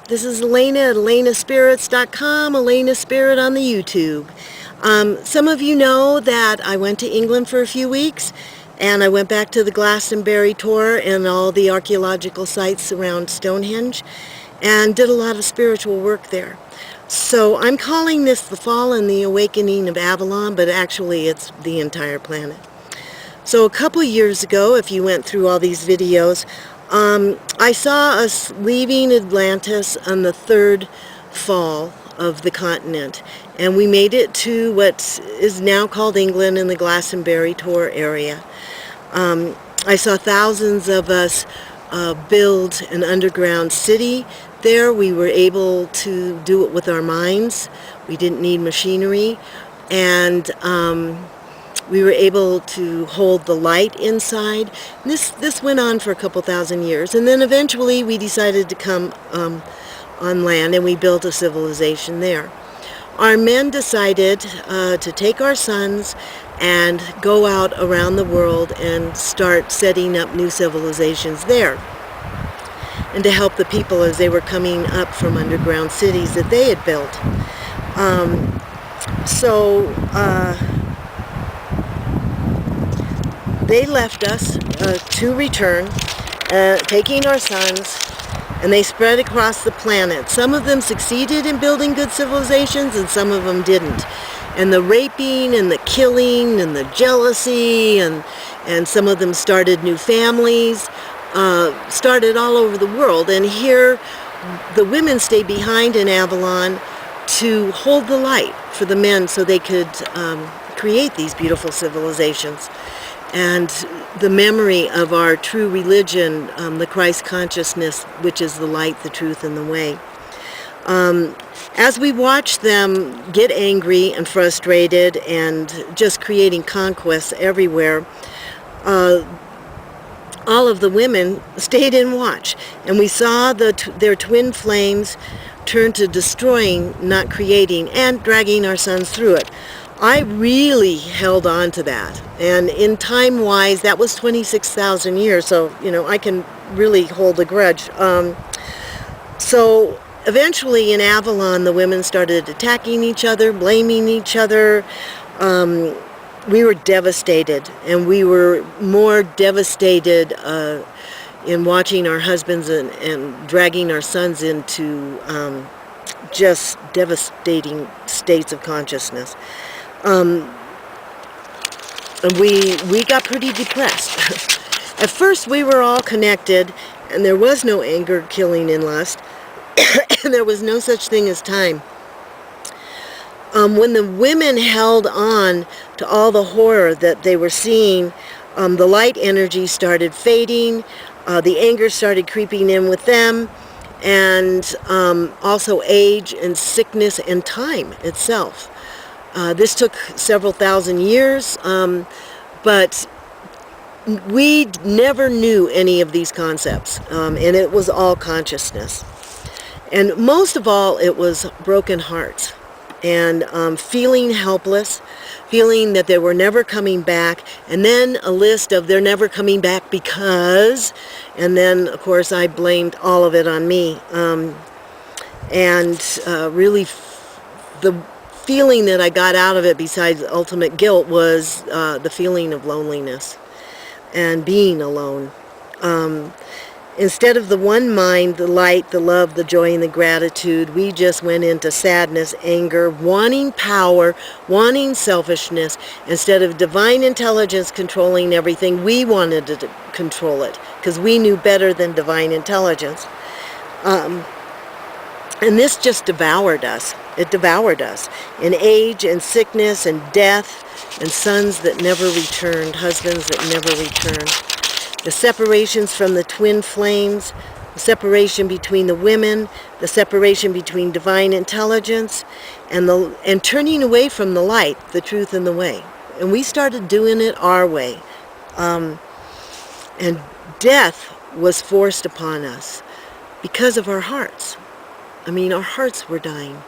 This is Alayna at AlaynaSpirits.com, Alayna Spirit on the YouTube. Some of you know that I went to England for a few weeks, and I went back to the Glastonbury Tor and all the archaeological sites around Stonehenge, and did a lot of spiritual work there. So I'm calling this the Fall and the Awakening of Avalon, but actually it's the entire planet. So a couple years ago, if you went through all these videos, I saw us leaving Atlantis on the third fall of the continent, and we made it to what is now called England in the Glastonbury Tor area. I saw thousands of us build an underground city there. We were able to do it with our minds. We didn't need machinery, and we were able to hold the light inside. This went on for a couple thousand years, and then eventually we decided to come on land, and we built a civilization there. Our men decided to take our sons and go out around the world and start setting up new civilizations there, and to help the people as they were coming up from underground cities that they had built. They left us to return, taking our sons, and they spread across the planet. Some of them succeeded in building good civilizations, and some of them didn't. And the raping and the killing and the jealousy, and some of them started new families, started all over the world. And here the women stayed behind in Avalon to hold the light for the men so they could create these beautiful civilizations. And the memory of our true religion, the Christ consciousness, which is the light, the truth, and the way. As we watched them get angry and frustrated and just creating conquests everywhere, all of the women stayed in watch, and we saw their twin flames turn to destroying, not creating, and dragging our sons through it. I really held on to that, and in time-wise, that was 26,000 years, so, you know, I can really hold a grudge. So eventually in Avalon, the women started attacking each other, blaming each other. We were devastated, and we were more devastated in watching our husbands and dragging our sons into just devastating states of consciousness. And we got pretty depressed. At first we were all connected, and there was no anger, killing, and lust, and there was no such thing as time. When the women held on to all the horror that they were seeing, the light energy started fading, the anger started creeping in with them, and also age and sickness and time itself. This took several thousand years, but we never knew any of these concepts, and it was all consciousness. And most of all, it was broken hearts, and feeling helpless, feeling that they were never coming back, and then a list of they're never coming back because, and then, of course, I blamed all of it on me. Really, the feeling that I got out of it, besides ultimate guilt, was the feeling of loneliness and being alone. Instead of the one mind, the light, the love, the joy, and the gratitude, we just went into sadness, anger, wanting power, wanting selfishness. Instead of divine intelligence controlling everything, we wanted to control it because we knew better than divine intelligence. And this just devoured us. It devoured us in age and sickness and death, and sons that never returned, husbands that never returned. The separations from the twin flames, the separation between the women, the separation between divine intelligence, and turning away from the light, the truth, and the way. And we started doing it our way. And death was forced upon us because of our hearts. I mean, our hearts were dying.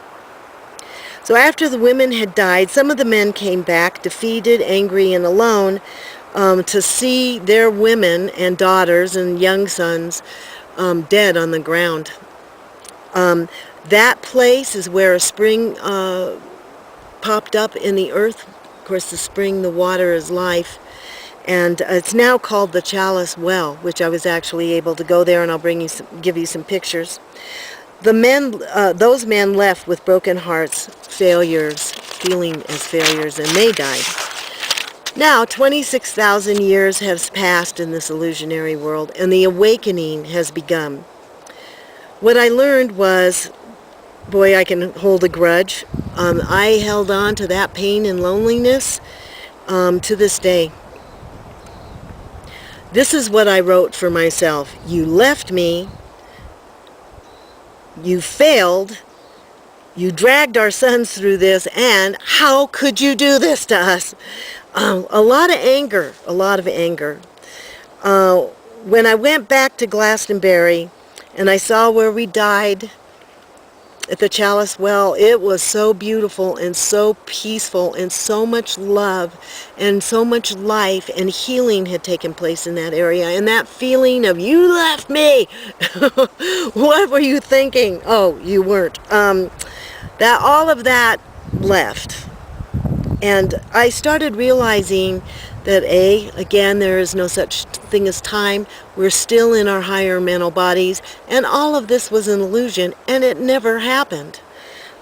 So after the women had died, some of the men came back, defeated, angry, and alone, to see their women and daughters and young sons dead on the ground. That place is where a spring popped up in the earth. Of course, the spring, the water is life. And it's now called the Chalice Well, which I was actually able to go there, and I'll give you some pictures. Those men left with broken hearts, failures, feeling as failures, and they died. Now, 26,000 years have passed in this illusionary world, and the awakening has begun. What I learned was, boy, I can hold a grudge. I held on to that pain and loneliness to this day. This is what I wrote for myself. You left me. You failed. You dragged our sons through this, and how could you do this to us? A lot of anger, a lot of anger. When I went back to Glastonbury and I saw where we died at the Chalice Well, it was so beautiful and so peaceful, and so much love and so much life and healing had taken place in that area. And that feeling of, you left me, what were you thinking? Oh, you weren't. That all of that left. And I started realizing that again, there is no such thing as time. We're still in our higher mental bodies, and all of this was an illusion, and it never happened.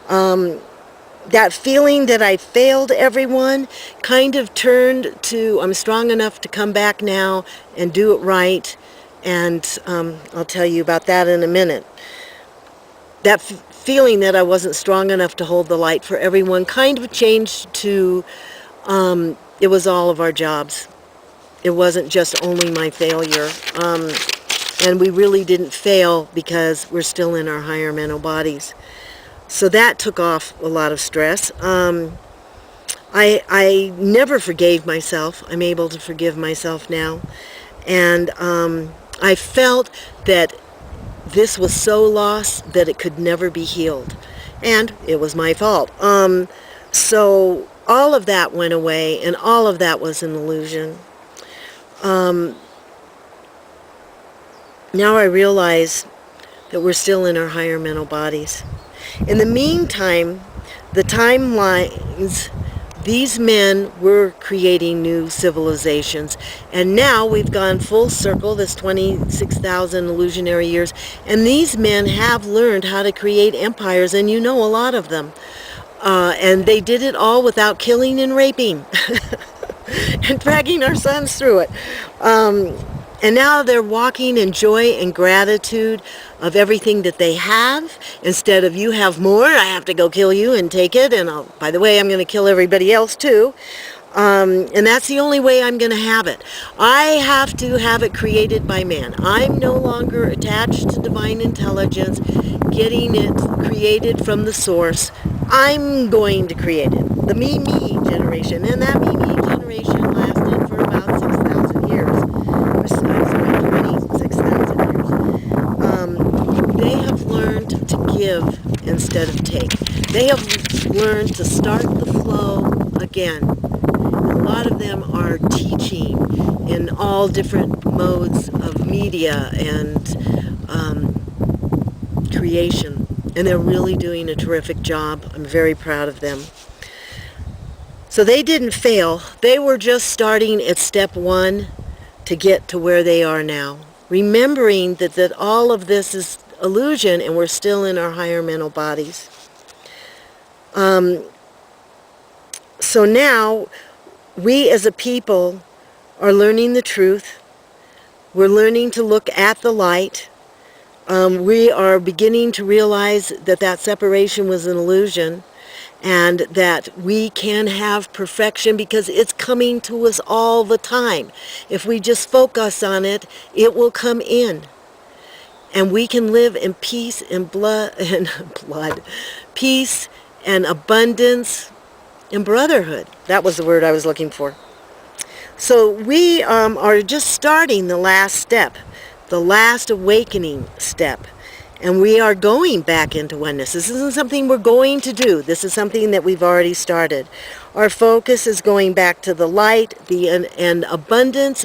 That feeling that I failed everyone kind of turned to, I'm strong enough to come back now and do it right, and I'll tell you about that in a minute. That feeling that I wasn't strong enough to hold the light for everyone kind of changed to it was all of our jobs. It wasn't just only my failure. And we really didn't fail because we're still in our higher mental bodies. So that took off a lot of stress. I never forgave myself. I'm able to forgive myself now. And I felt that this was so lost that it could never be healed. And it was my fault. So all of that went away, and all of that was an illusion. Now I realize that we're still in our higher mental bodies. In the meantime, the timelines, these men were creating new civilizations, and now we've gone full circle, this 26,000 illusionary years, and these men have learned how to create empires, and you know, a lot of them. And they did it all without killing and raping and dragging our sons through it. And now they're walking in joy and gratitude of everything that they have. Instead of, you have more, I have to go kill you and take it. And by the way, I'm going to kill everybody else too. And that's the only way I'm going to have it. I have to have it created by man. I'm no longer attached to divine intelligence, getting it created from the source. I'm going to create it. The me generation. And that me generation lasted for about 6,000 years. Or sorry, 26,000 years. They have learned to give instead of take. They have learned to start the flow again. A lot of them are teaching in all different modes of media and creation. And they're really doing a terrific job. I'm very proud of them. So they didn't fail. They were just starting at step one to get to where they are now. Remembering that all of this is illusion and we're still in our higher mental bodies. So now, we as a people are learning the truth. We're learning to look at the light. We are beginning to realize that separation was an illusion, and that we can have perfection because it's coming to us all the time. If we just focus on it, it will come in. And we can live in peace and peace and abundance and brotherhood. That was the word I was looking for. So we are just starting the last step, the last awakening step. And we are going back into oneness. This isn't something we're going to do. This is something that we've already started. Our focus is going back to the light, and abundance.